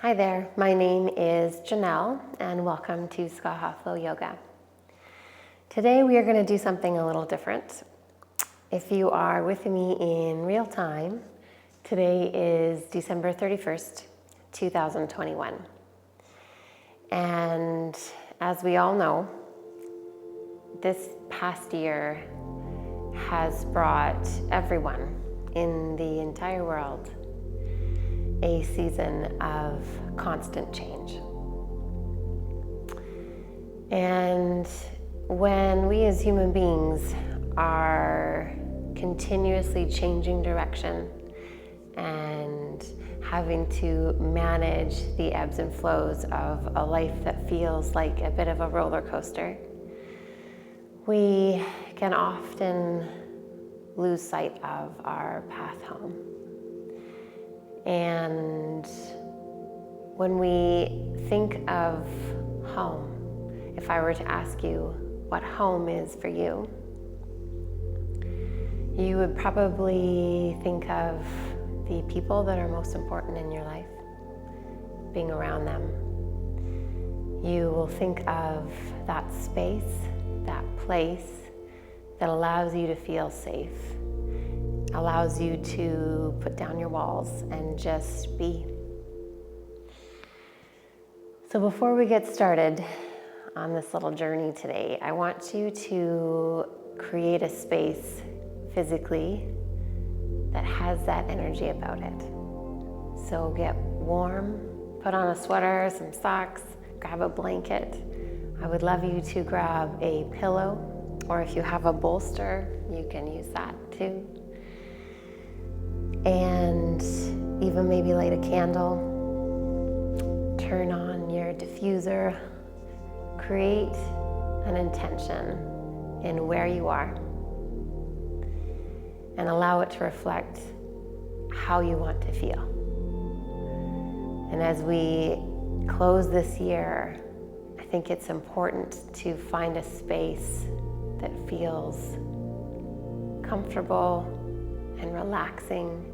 Hi there, my name is Janelle and welcome to Skaha Flow Yoga. Today we are going to do something a little different. If you are with me in real time, today is December 31st, 2021. And as we all know, this past year has brought everyone in the entire world a season of constant change. And when we as human beings are continuously changing direction and having to manage the ebbs and flows of a life that feels like a bit of a roller coaster, we can often lose sight of our path home. And when we think of home, if I were to ask you what home is for you, you would probably think of the people that are most important in your life, being around them. You will think of that space, that place that allows you to feel safe, allows you to put down your walls and just be. So before we get started on this little journey today, I want you to create a space physically that has that energy about it. So get warm, put on a sweater, some socks, grab a blanket. I would love you to grab a pillow, or if you have a bolster, you can use that too. And even maybe light a candle, turn on your diffuser, create an intention in where you are, and allow it to reflect how you want to feel. And as we close this year, I think it's important to find a space that feels comfortable and relaxing,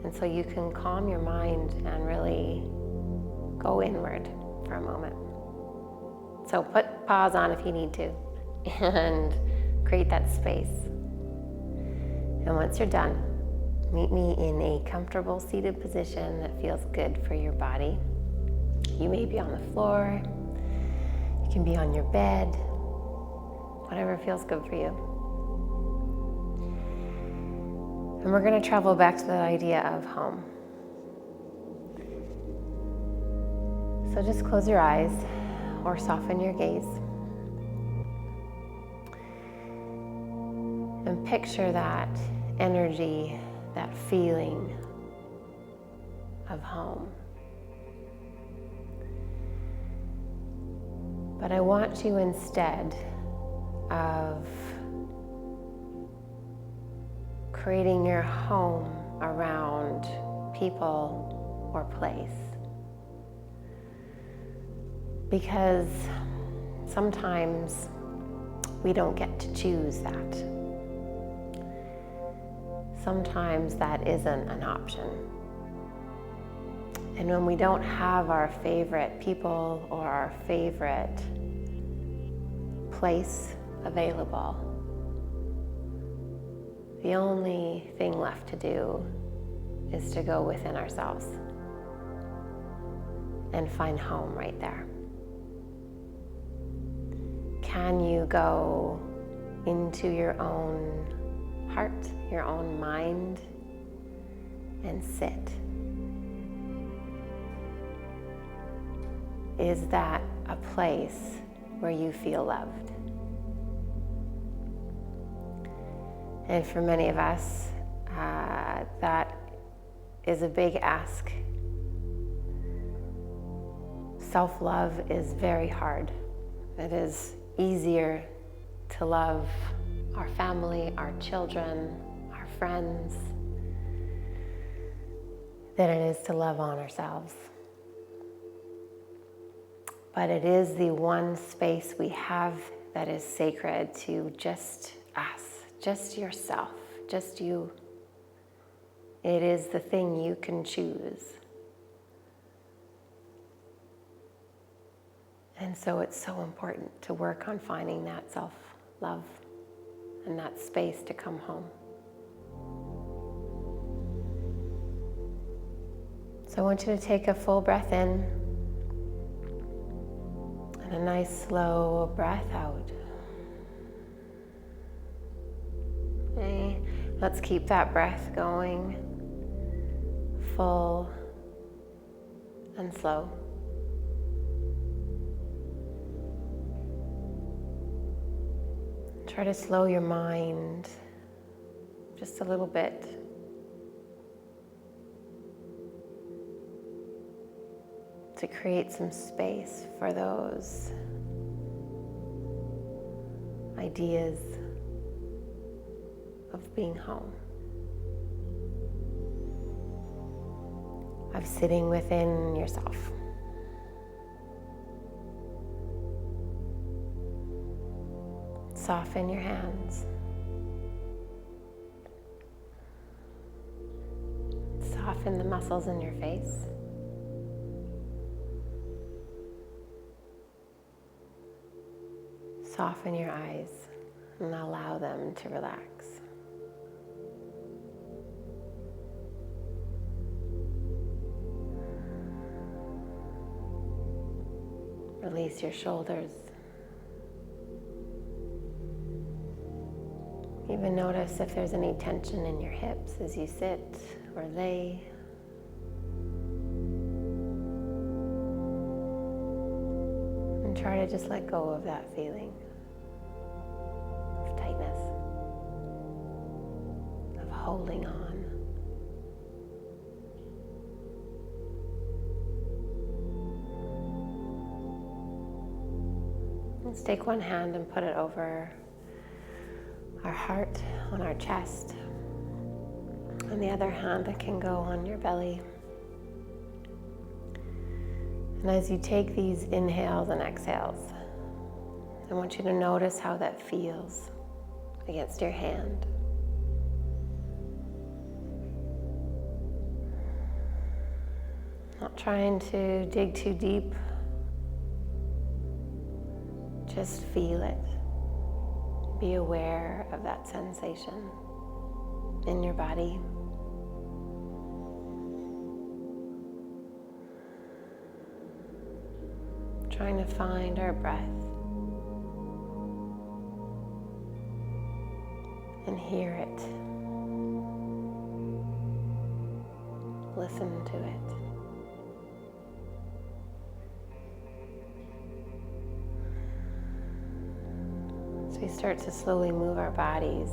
and so you can calm your mind and really go inward for a moment. So put pause on if you need to and create that space. And once you're done, meet me in a comfortable seated position that feels good for your body. You may be on the floor, you can be on your bed, whatever feels good for you. And we're going to travel back to that idea of home. So just close your eyes or soften your gaze and picture that energy, that feeling of home. But I want you, instead of creating your home around people or place, because sometimes we don't get to choose that. Sometimes that isn't an option. And when we don't have our favorite people or our favorite place available, the only thing left to do is to go within ourselves and find home right there. Can you go into your own heart, your own mind, and sit? Is that a place where you feel loved? And for many of us, that is a big ask. Self-love is very hard. It is easier to love our family, our children, our friends, than it is to love on ourselves. But it is the one space we have that is sacred to just us, just yourself, just you. It is the thing you can choose. And so it's so important to work on finding that self-love and that space to come home. So I want you to take a full breath in and a nice slow breath out. Okay. Let's keep that breath going, full and slow. Try to slow your mind just a little bit. To create some space for those ideas of being home. Of sitting within yourself. Soften your hands. Soften the muscles in your face. Soften your eyes and allow them to relax. Release your shoulders. Even notice if there's any tension in your hips as you sit or lay. And try to just let go of that feeling of tightness, of holding on. Let's take one hand and put it over our heart, on our chest. And the other hand that can go on your belly. And as you take these inhales and exhales, I want you to notice how that feels against your hand. Not trying to dig too deep. Just feel it. Be aware of that sensation in your body. Trying to find our breath and hear it. Listen to it. As we start to slowly move our bodies,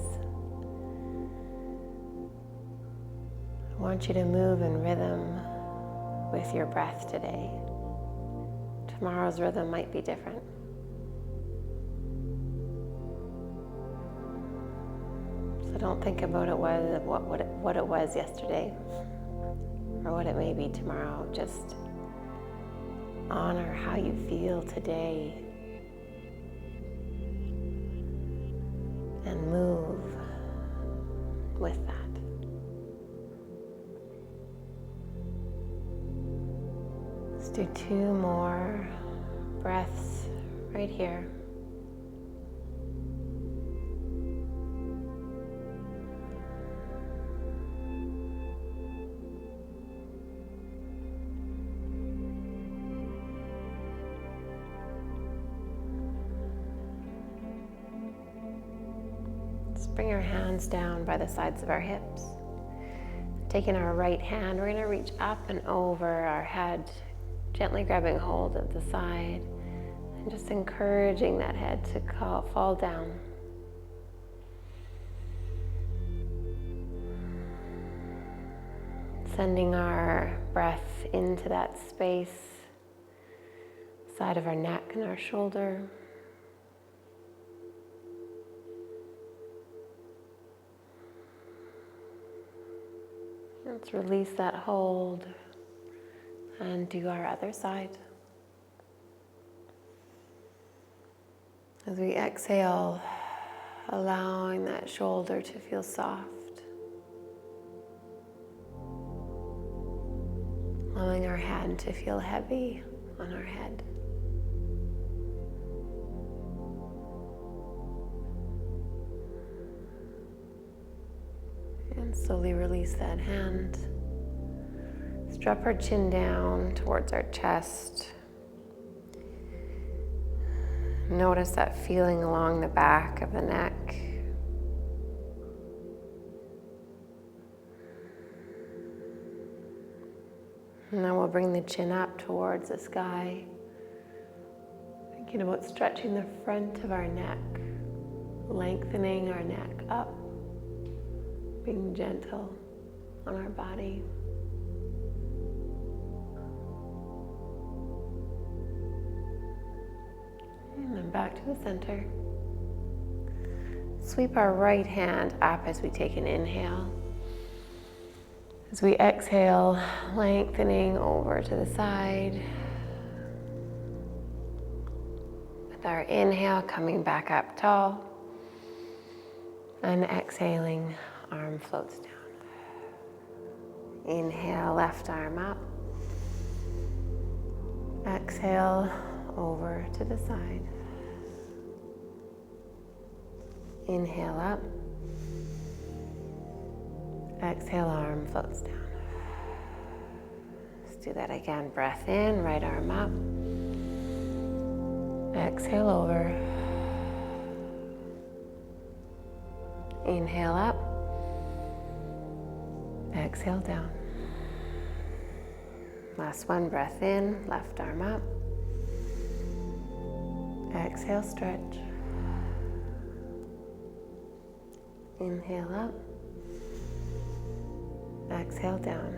I want you to move in rhythm with your breath today. Tomorrow's rhythm might be different. So don't think about what it was yesterday or what it may be tomorrow. Just honor how you feel today. And move with that. Let's do 2 more breaths right here. Bring our hands down by the sides of our hips. Taking our right hand, we're going to reach up and over our head, gently grabbing hold of the side and just encouraging that head to fall down. Sending our breath into that space, side of our neck and our shoulder. Let's release that hold and do our other side. As we exhale, allowing that shoulder to feel soft. Allowing our hand to feel heavy on our head. slowly release that hand. Let's drop our chin down towards our chest. Notice that feeling along the back of the neck. And then we'll bring the chin up towards the sky. Thinking about stretching the front of our neck, lengthening our neck up, being gentle on our body. And then back to the center. Sweep our right hand up as we take an inhale. As we exhale, lengthening over to the side. With our inhale, coming back up tall. And exhaling, arm floats down. Inhale, left arm up. Exhale, over to the side. Inhale up. Exhale, arm floats down. Let's do that again. Breath in, right arm up. Exhale over. Inhale up. Exhale down. Last one, breath in, left arm up. Exhale, stretch. Inhale up. Exhale down.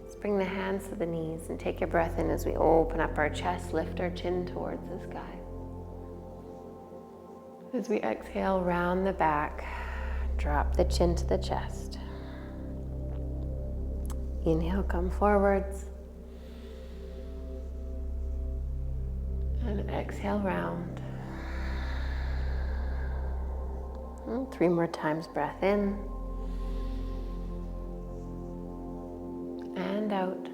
Let's bring the hands to the knees and take a breath in as we open up our chest, lift our chin towards the sky. As we exhale, round the back, drop the chin to the chest. Inhale, come forwards. And exhale, round. And 3 more times, breath in. And out.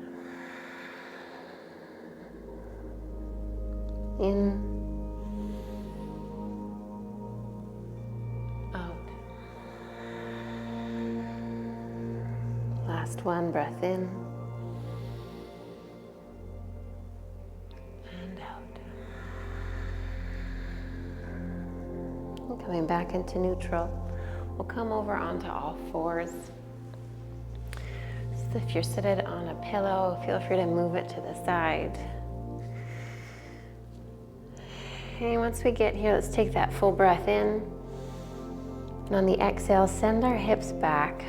In. Out. Last one, breath in. And out. And coming back into neutral, we'll come over onto all fours. So if you're seated on a pillow, feel free to move it to the side. And once we get here, let's take that full breath in. And on the exhale, send our hips back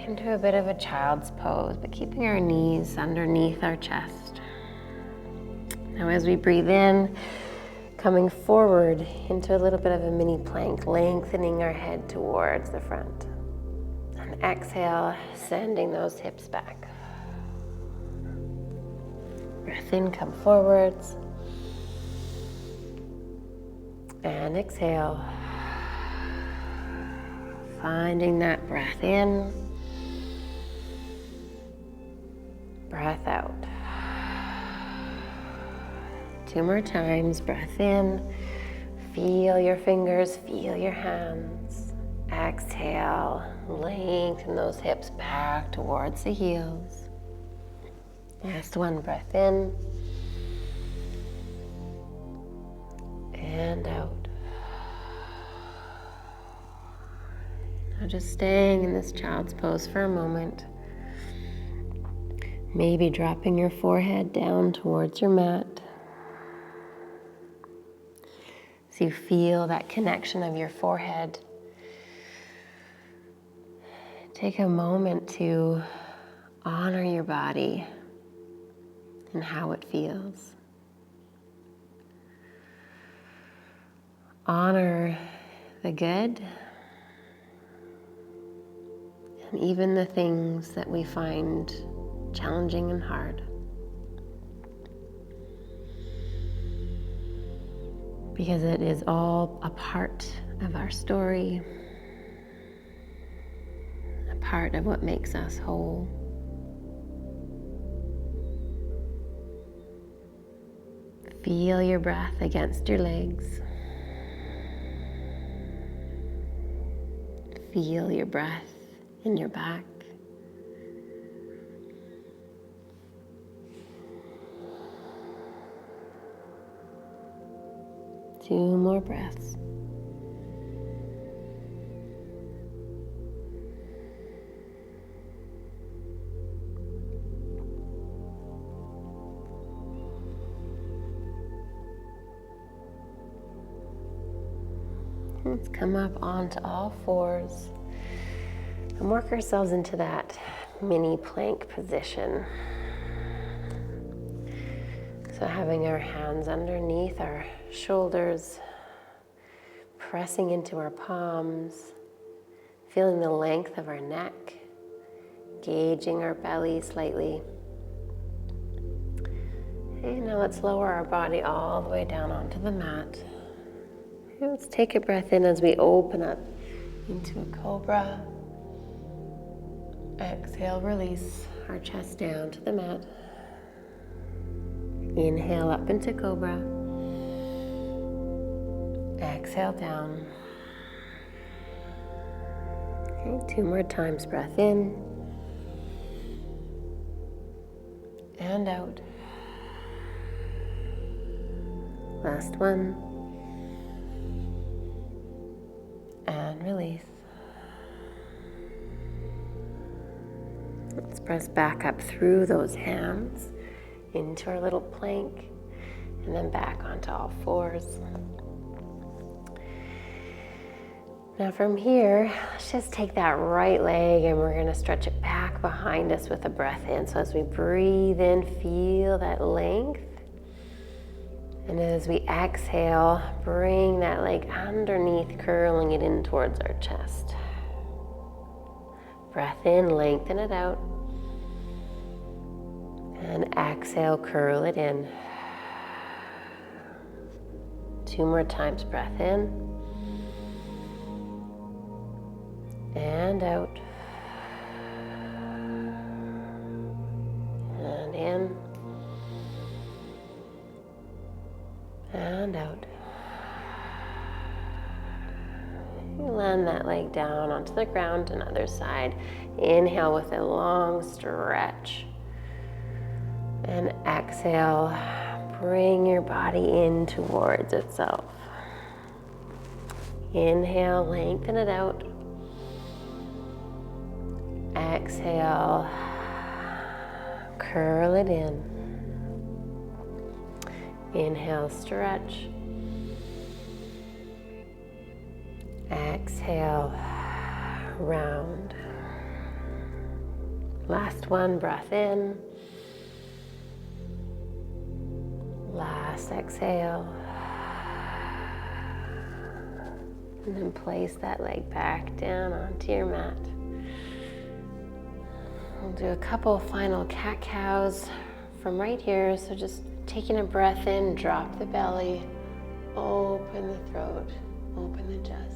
into a bit of a child's pose, but keeping our knees underneath our chest. Now as we breathe in, coming forward into a little bit of a mini plank, lengthening our head towards the front. And exhale, sending those hips back. Breath in, come forwards. And exhale. Finding that breath in. Breath out. 2 more times, breath in. Feel your fingers, feel your hands. Exhale, lengthen those hips back towards the heels. Last one, breath in. And out. Now just staying in this child's pose for a moment. Maybe dropping your forehead down towards your mat. So you feel that connection of your forehead. Take a moment to honor your body and how it feels. Honor the good and even the things that we find challenging and hard. Because it is all a part of our story, a part of what makes us whole. Feel your breath against your legs. feel your breath in your back. Two more breaths. Let's come up onto all fours and work ourselves into that mini plank position. So having our hands underneath our shoulders, pressing into our palms, feeling the length of our neck, gauging our belly slightly. Okay, now let's lower our body all the way down onto the mat. Okay, let's take a breath in as we open up into a cobra. Exhale, release our chest down to the mat. Inhale up into cobra. Exhale down. Okay, 2 more times. Breath in and out. Last one. And release. Let's press back up through those hands into our little plank and then back onto all fours. Now from here, let's just take that right leg and we're gonna stretch it back behind us with a breath in. So as we breathe in, feel that length. And as we exhale, bring that leg underneath, curling it in towards our chest. Breath in, lengthen it out. And exhale, curl it in. 2 more times. Breath in and out. And in and out. You land that leg down onto the ground, another side. Inhale with a long stretch. And exhale, bring your body in towards itself. Inhale, lengthen it out. Exhale, curl it in. Inhale, stretch. Exhale, round. Last one, breath in. Last exhale. And then place that leg back down onto your mat. We'll do a couple final cat-cows from right here. So just taking a breath in, drop the belly, open the throat, open the chest.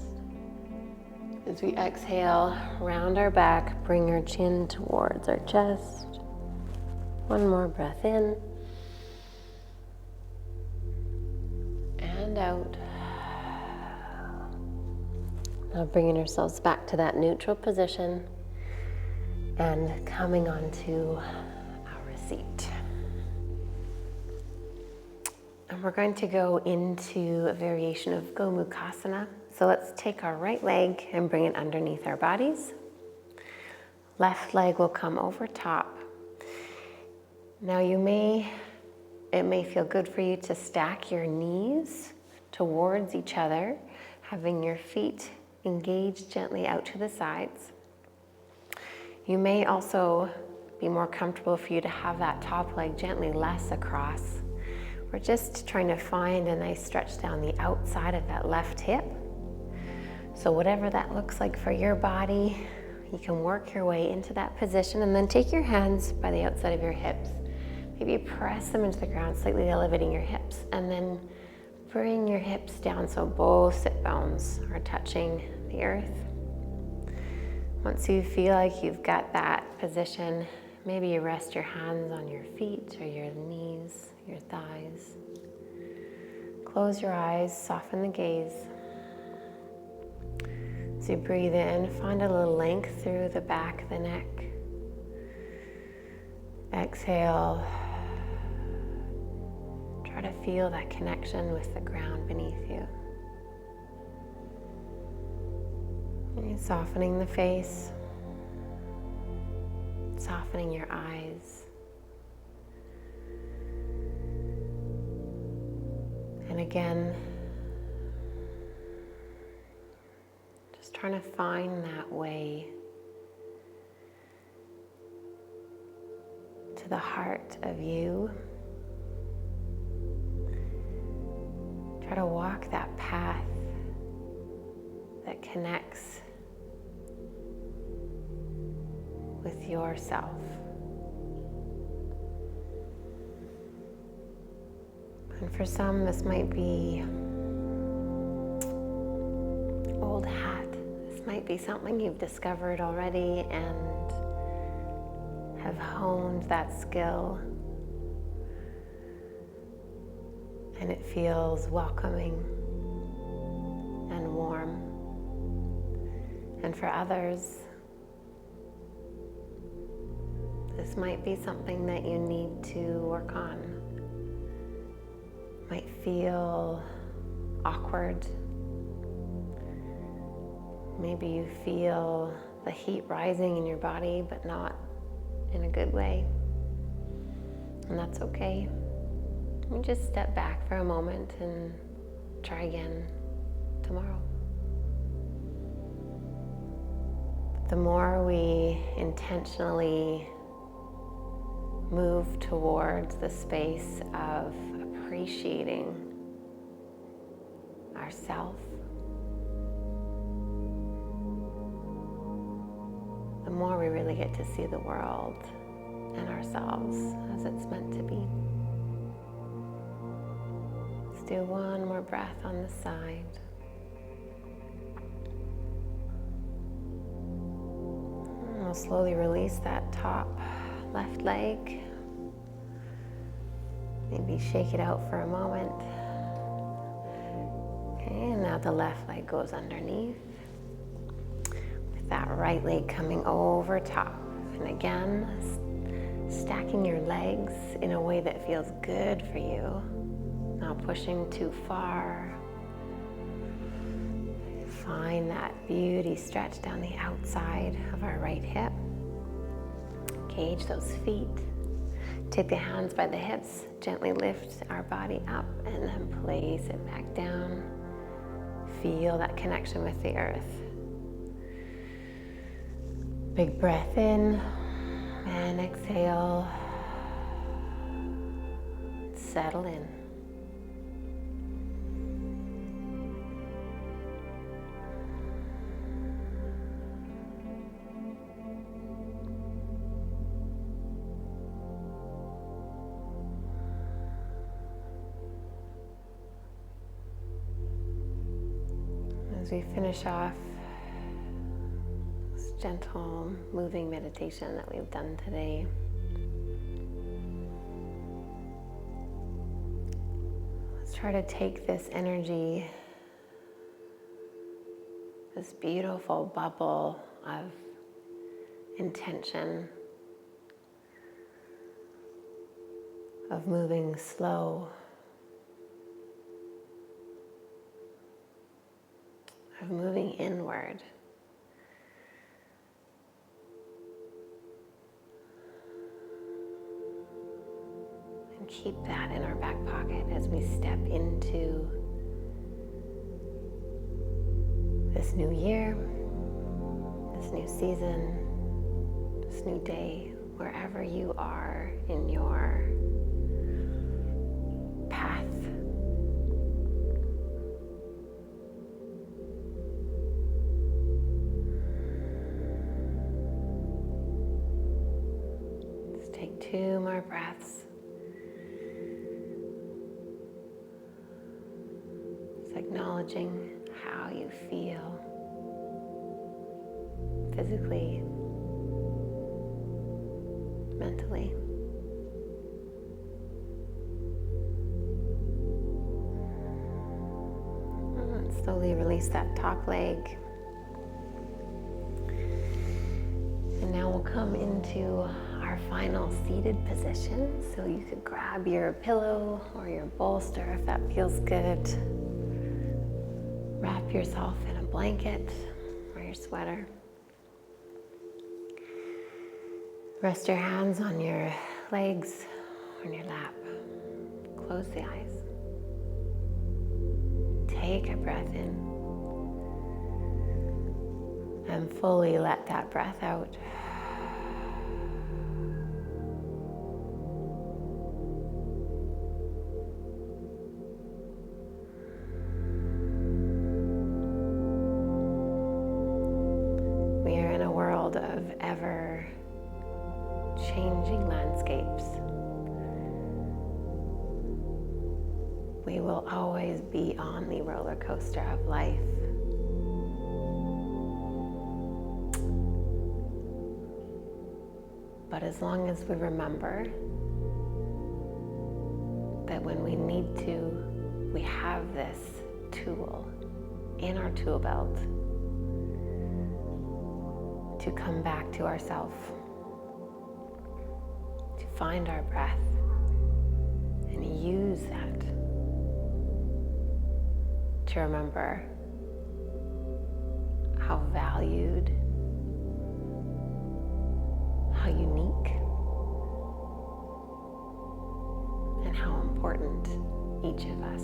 As we exhale, round our back, bring our chin towards our chest. One more breath in. And out. Now bringing ourselves back to that neutral position and coming onto our seat. And we're going to go into a variation of Gomukhasana. So let's take our right leg and bring it underneath our bodies. Left leg will come over top. Now it may feel good for you to stack your knees towards each other, having your feet engaged gently out to the sides. You may also be more comfortable for you to have that top leg gently less across. We're just trying to find a nice stretch down the outside of that left hip. So whatever that looks like for your body, you can work your way into that position and then take your hands by the outside of your hips. Maybe press them into the ground, slightly elevating your hips, and then bring your hips down so both sit bones are touching the earth. Once you feel like you've got that position, maybe you rest your hands on your feet or your knees, your thighs. Close your eyes, soften the gaze. As you breathe in, find a little length through the back of the neck. Exhale. Try to feel that connection with the ground beneath you. And you're softening the face, softening your eyes. And again, just trying to find that way to the heart of you. Try to walk that path that connects with yourself. And for some, this might be old hat. This might be something you've discovered already and have honed that skill. And it feels welcoming and warm. And for others, this might be something that you need to work on. Might feel awkward. Maybe you feel the heat rising in your body, but not in a good way. And that's okay. You just step back for a moment and try again tomorrow. The more we intentionally move towards the space of appreciating ourself, the more we really get to see the world and ourselves as it's meant to be. Let's do one more breath on the side. And we'll slowly release that top left leg. Maybe shake it out for a moment. Okay, and now the left leg goes underneath. With that right leg coming over top. And again, stacking your legs in a way that feels good for you. Not pushing too far. Find that beauty stretch down the outside of our right hip. Engage those feet. Take the hands by the hips, gently lift our body up and then place it back down. Feel that connection with the earth. Big breath in and exhale. Settle in. As we finish off this gentle moving meditation that we've done today, let's try to take this energy, this beautiful bubble of intention, of moving slow, of moving inward. And keep that in our back pocket as we step into this new year, this new season, this new day, wherever you are in your path. Take 2 more breaths. Just acknowledging how you feel physically, mentally. And slowly release that top leg. come into our final seated position. So you could grab your pillow or your bolster if that feels good. Wrap yourself in a blanket or your sweater. Rest your hands on your legs or on your lap. Close the eyes. Take a breath in and fully let that breath out. We are in a world of ever changing landscapes. We will always be on the roller coaster of life. But as long as we remember that when we need to, we have this tool in our tool belt to come back to ourselves, to find our breath and use that to remember how valued, how unique, and how important each of us